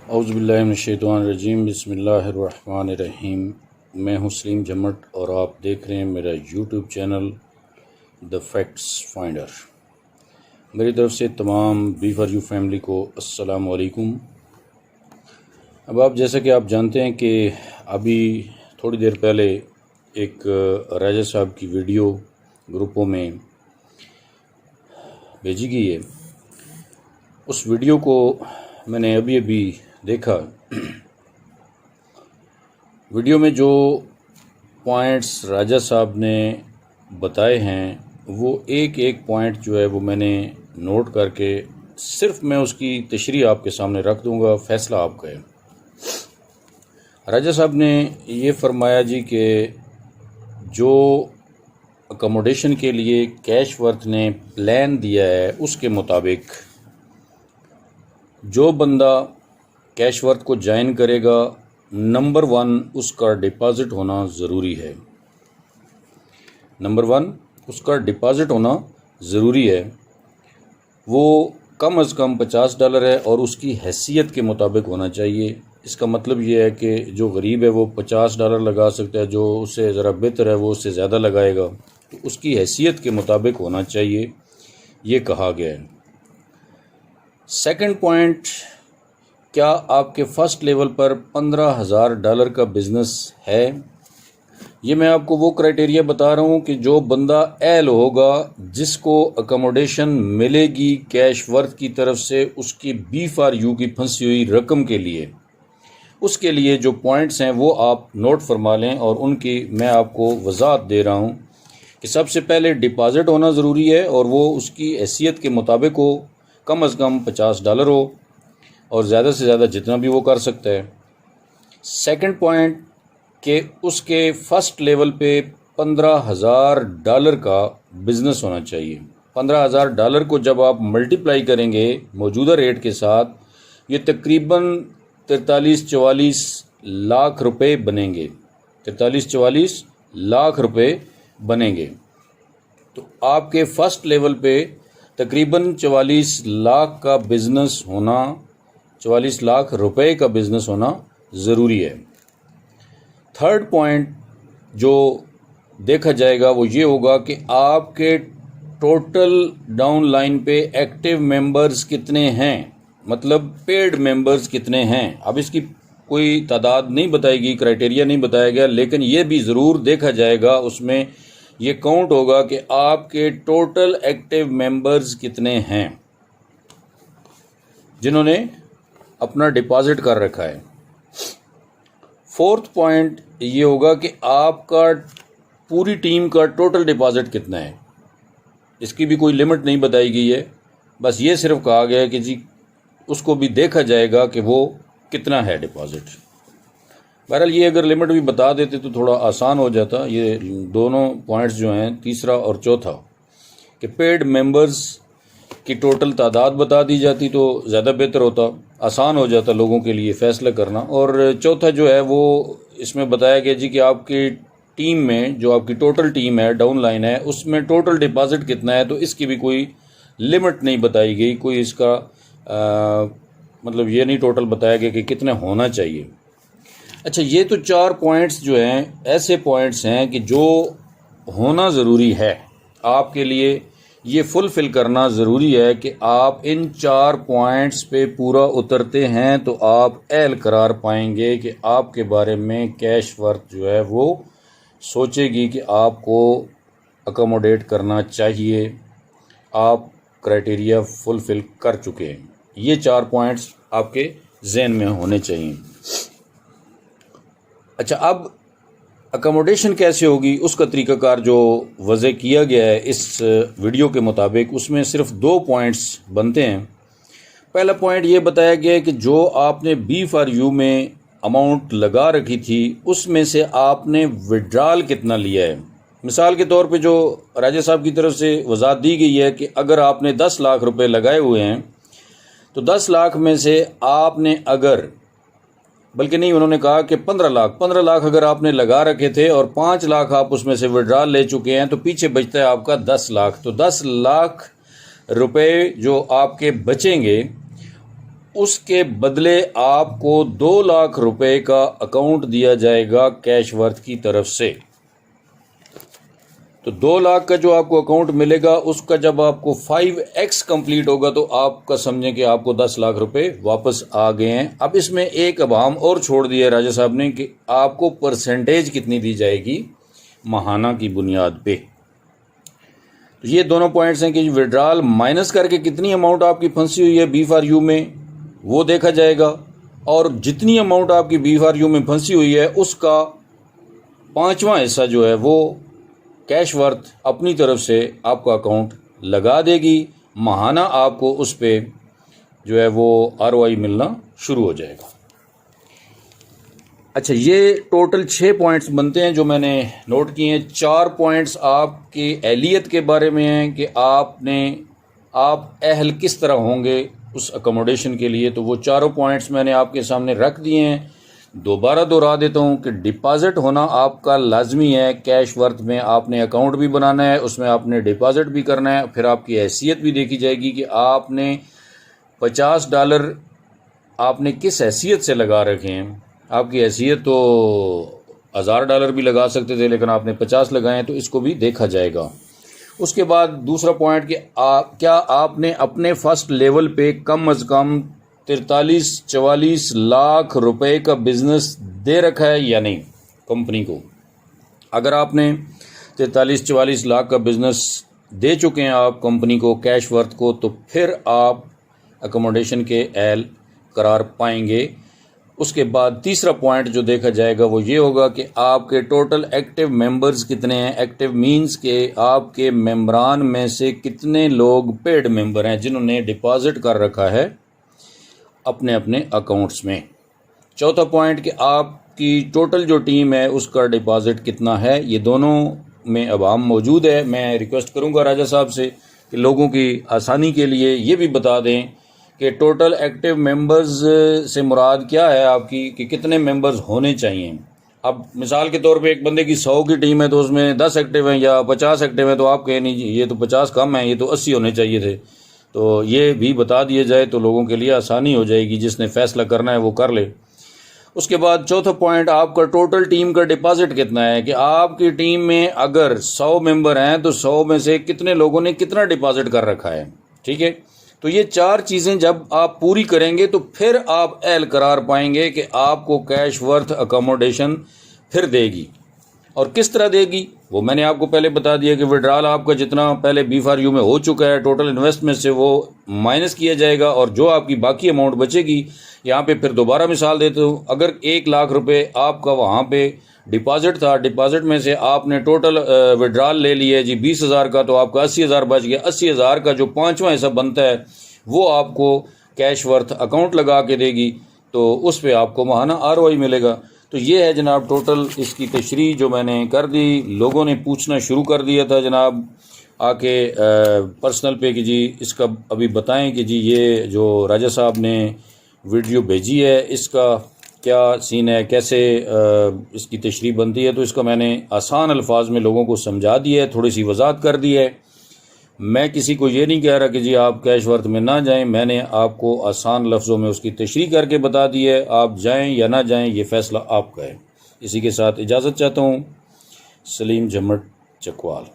औज़ुबिल्लाहिमिनश्शैतानिर्रजीम बिस्मिल्लाहिर्रहमानिर्रहीम। मैं हूँ सलीम जम्मट और आप देख रहे हैं मेरा YouTube channel the facts finder. मेरी तरफ से तमाम B4U फैमिली को अस्सलाम वालेकुम। अब आप जैसा कि आप जानते हैं कि अभी थोड़ी देर पहले एक राजा साहब की वीडियो ग्रुपों में भेजी गई है। उस वीडियो को मैंने अभी देखा। वीडियो में जो पॉइंट्स राजा साहब ने बताए हैं वो एक एक पॉइंट जो है वो मैंने नोट करके सिर्फ मैं उसकी तशरीह आपके सामने रख दूंगा, फ़ैसला आपका है। राजा साहब ने ये फरमाया जी कि जो अकोमोडेशन के लिए कैशवर्थ ने प्लान दिया है उसके मुताबिक जो बंदा कैशवर्थ को ज्वाइन करेगा, नंबर 1 उसका डिपॉज़िट होना ज़रूरी है। नंबर 1 उसका डिपॉज़िट होना ज़रूरी है। वो कम अज़ कम $50 है और उसकी हैसियत के मुताबिक होना चाहिए। इसका मतलब ये है कि जो गरीब है वो $50 लगा सकता है, जो उससे ज़रा बेहतर है वो उससे ज़्यादा लगाएगा। तो उसकी हैसियत के मुताबिक होना चाहिए, ये कहा गया है। सेकंड पॉइंट, क्या आपके फ़र्स्ट लेवल पर $15,000 का बिज़नेस है? ये मैं आपको वो क्राइटेरिया बता रहा हूँ कि जो बंदा एल होगा, जिसको अकोमोडेशन मिलेगी कैशवर्थ की तरफ से उसकी B4U की फंसी हुई रकम के लिए, उसके लिए जो पॉइंट्स हैं वो आप नोट फरमा लें और उनकी मैं आपको वजाहत दे रहा हूँ कि सबसे पहले डिपॉज़िट होना ज़रूरी है और वो उसकी हैसियत के मुताबिक हो, कम अज़ कम $50 हो और ज़्यादा से ज़्यादा जितना भी वो कर सकता है। सेकंड पॉइंट कि उसके फ़र्स्ट लेवल पे $15,000 का बिज़नेस होना चाहिए। $15,000 को जब आप मल्टीप्लाई करेंगे मौजूदा रेट के साथ, ये तकरीबन 43-44 लाख रुपए बनेंगे। 43-44 लाख रुपए बनेंगे। तो आपके फ़र्स्ट लेवल पे तकरीबन 44 लाख का बिज़नेस होना, 44 लाख रुपए का बिज़नेस होना ज़रूरी है। थर्ड पॉइंट जो देखा जाएगा वो ये होगा कि आपके टोटल डाउन लाइन पे एक्टिव मेंबर्स कितने हैं, मतलब पेड मेंबर्स कितने हैं। अब इसकी कोई तादाद नहीं बताएगी, क्राइटेरिया नहीं बताया गया, लेकिन ये भी ज़रूर देखा जाएगा, उसमें ये काउंट होगा कि आपके टोटल एक्टिव मेंबर्स कितने हैं जिन्होंने अपना डिपॉजिट कर रखा है। फोर्थ पॉइंट ये होगा कि आपका पूरी टीम का टोटल डिपॉजिट कितना है। इसकी भी कोई लिमिट नहीं बताई गई है, बस ये सिर्फ कहा गया है कि जी उसको भी देखा जाएगा कि वो कितना है डिपॉजिट। बहरहाल ये अगर लिमिट भी बता देते तो थोड़ा आसान हो जाता। ये दोनों पॉइंट्स जो हैं, तीसरा और चौथा, कि पेड मेंबर्स की टोटल तादाद बता दी जाती तो ज़्यादा बेहतर होता, आसान हो जाता लोगों के लिए फ़ैसला करना। और चौथा जो है वो इसमें बताया गया जी कि आपकी टीम में जो आपकी टोटल टीम है, डाउन लाइन है, उसमें टोटल डिपॉजिट कितना है। तो इसकी भी कोई लिमिट नहीं बताई गई, कोई इसका मतलब ये नहीं टोटल बताया गया कि कितना होना चाहिए। अच्छा, ये तो 4 पॉइंट्स जो हैं ऐसे पॉइंट्स हैं कि जो होना ज़रूरी है आपके लिए, ये फुलफ़िल करना ज़रूरी है कि आप इन 4 पॉइंट्स पे पूरा उतरते हैं तो आप एल करार पाएंगे कि आपके बारे में कैशवर्थ जो है वो सोचेगी कि आपको अकोमोडेट करना चाहिए, आप क्राइटेरिया फुलफ़िल कर चुके हैं। ये 4 पॉइंट्स आपके जहन में होने चाहिए। अच्छा, अब अकोमोडेशन कैसे होगी उसका तरीक़ाकार जो वज़ह किया गया है इस वीडियो के मुताबिक, उसमें सिर्फ 2 पॉइंट्स बनते हैं। पहला पॉइंट ये बताया गया है कि जो आपने B4U में अमाउंट लगा रखी थी उसमें से आपने विड्रॉल कितना लिया है। मिसाल के तौर पे जो राजा साहब की तरफ से वज़ाहत दी गई है कि अगर आपने 10 लाख रुपए लगाए हुए हैं तो 10 लाख में से आपने अगर, बल्कि नहीं, उन्होंने कहा कि 15 लाख अगर आपने लगा रखे थे और 5 लाख आप उसमें से विड्रॉल ले चुके हैं तो पीछे बचता है आपका 10 लाख। तो 10 लाख रुपए जो आपके बचेंगे उसके बदले आपको 2 लाख रुपए का अकाउंट दिया जाएगा कैश वर्थ की तरफ से। तो 2 लाख का जो आपको अकाउंट मिलेगा उसका जब आपको 5x कंप्लीट होगा तो आपका समझें कि आपको 10 लाख रुपए वापस आ गए हैं। अब इसमें एक अभाम और छोड़ दिया है राजा साहब ने कि आपको परसेंटेज कितनी दी जाएगी माहाना की बुनियाद पे। तो ये दोनों पॉइंट्स हैं कि विड्रॉल माइनस करके कितनी अमाउंट आपकी फंसी हुई है B4U में वो देखा जाएगा, और जितनी अमाउंट आपकी B4U में फंसी हुई है उसका 5वां हिस्सा जो है वो कैश वर्थ अपनी तरफ से आपका अकाउंट लगा देगी। माहाना आपको उस पे जो है वो ROI मिलना शुरू हो जाएगा। अच्छा, ये टोटल 6 पॉइंट्स बनते हैं जो मैंने नोट किए हैं। 4 पॉइंट्स आपकी अहलियत के बारे में हैं कि आप अहल किस तरह होंगे उस अकोमोडेशन के लिए, तो वो चारों पॉइंट्स मैंने आपके सामने रख दिए हैं। दोबारा दोहरा देता हूँ कि डिपॉजिट होना आपका लाजमी है। कैश वर्थ में आपने अकाउंट भी बनाना है, उसमें आपने डिपॉजिट भी करना है, फिर आपकी हैसियत भी देखी जाएगी कि आपने $50 आपने किस हैसियत से लगा रखे हैं। आपकी हैसियत तो $1000 भी लगा सकते थे लेकिन आपने 50 लगाए, तो इसको भी देखा जाएगा। उसके बाद दूसरा पॉइंट कि क्या आपने अपने फर्स्ट लेवल पे कम अज़ कम 43-44 लाख रुपए का बिजनेस दे रखा है या नहीं कंपनी को। अगर आपने 43-44 लाख का बिजनेस दे चुके हैं आप कंपनी को कैश वर्थ को, तो फिर आप अकोमोडेशन के अहल करार पाएंगे। उसके बाद तीसरा पॉइंट जो देखा जाएगा वो ये होगा कि आपके टोटल एक्टिव मेंबर्स कितने हैं। एक्टिव मींस के आपके मेंबरान में से कितने लोग पेड मेंबर हैं जिन्होंने डिपॉजिट कर रखा है अपने अपने अकाउंट्स में। चौथा पॉइंट कि आपकी टोटल जो टीम है उसका डिपॉजिट कितना है। ये दोनों में अवाम मौजूद है। मैं रिक्वेस्ट करूंगा राजा साहब से कि लोगों की आसानी के लिए ये भी बता दें कि टोटल एक्टिव मेंबर्स से मुराद क्या है आपकी, कि कितने मेंबर्स होने चाहिए। अब मिसाल के तौर पे एक बंदे की 100 की टीम है तो उसमें 10 एक्टिव हैं या 50 एक्टिव हैं, तो आप कहें नहीं ये तो 50 कम है, ये तो 80 होने चाहिए थे। तो ये भी बता दिया जाए तो लोगों के लिए आसानी हो जाएगी, जिसने फैसला करना है वो कर ले। उसके बाद चौथा पॉइंट, आपका टोटल टीम का डिपॉजिट कितना है, कि आपकी टीम में अगर 100 मेंबर हैं तो 100 में से कितने लोगों ने कितना डिपॉजिट कर रखा है। ठीक है, तो ये 4 चीज़ें जब आप पूरी करेंगे तो फिर आप अहल करार पाएंगे कि आपको कैश वर्थ अकोमोडेशन फिर देगी। और किस तरह देगी वो मैंने आपको पहले बता दिया कि विड्रॉल आपका जितना पहले B4U में हो चुका है टोटल इन्वेस्टमेंट से वो माइनस किया जाएगा, और जो आपकी बाकी अमाउंट बचेगी, यहाँ पे फिर दोबारा मिसाल देता हूँ, अगर 1 लाख रुपए आपका वहाँ पे डिपॉजिट था, डिपॉजिट में से आपने टोटल विड्रॉल ले लिया जी 20,000 का, तो आपका 80,000 बच गया। 80,000 का जो 5वां हिस्सा बनता है वो आपको कैश वर्थ अकाउंट लगा के देगी, तो उस पर आपको माहाना ROI मिलेगा। तो ये है जनाब टोटल इसकी तशरीह जो मैंने कर दी। लोगों ने पूछना शुरू कर दिया था जनाब आके पर्सनल पे कि जी इसका अभी बताएं कि जी ये जो राजा साहब ने वीडियो भेजी है इसका क्या सीन है, कैसे इसकी तशरीह बनती है। तो इसका मैंने आसान अल्फाज में लोगों को समझा दिया है, थोड़ी सी वजाहत कर दी है। मैं किसी को ये नहीं कह रहा कि जी आप कैश वर्थ में ना जाएं, मैंने आपको आसान लफ्ज़ों में उसकी तशरीह करके बता दी है। आप जाएं या ना जाएं ये फ़ैसला आपका है। इसी के साथ इजाज़त चाहता हूँ। सलीम झम्मट चकवाल।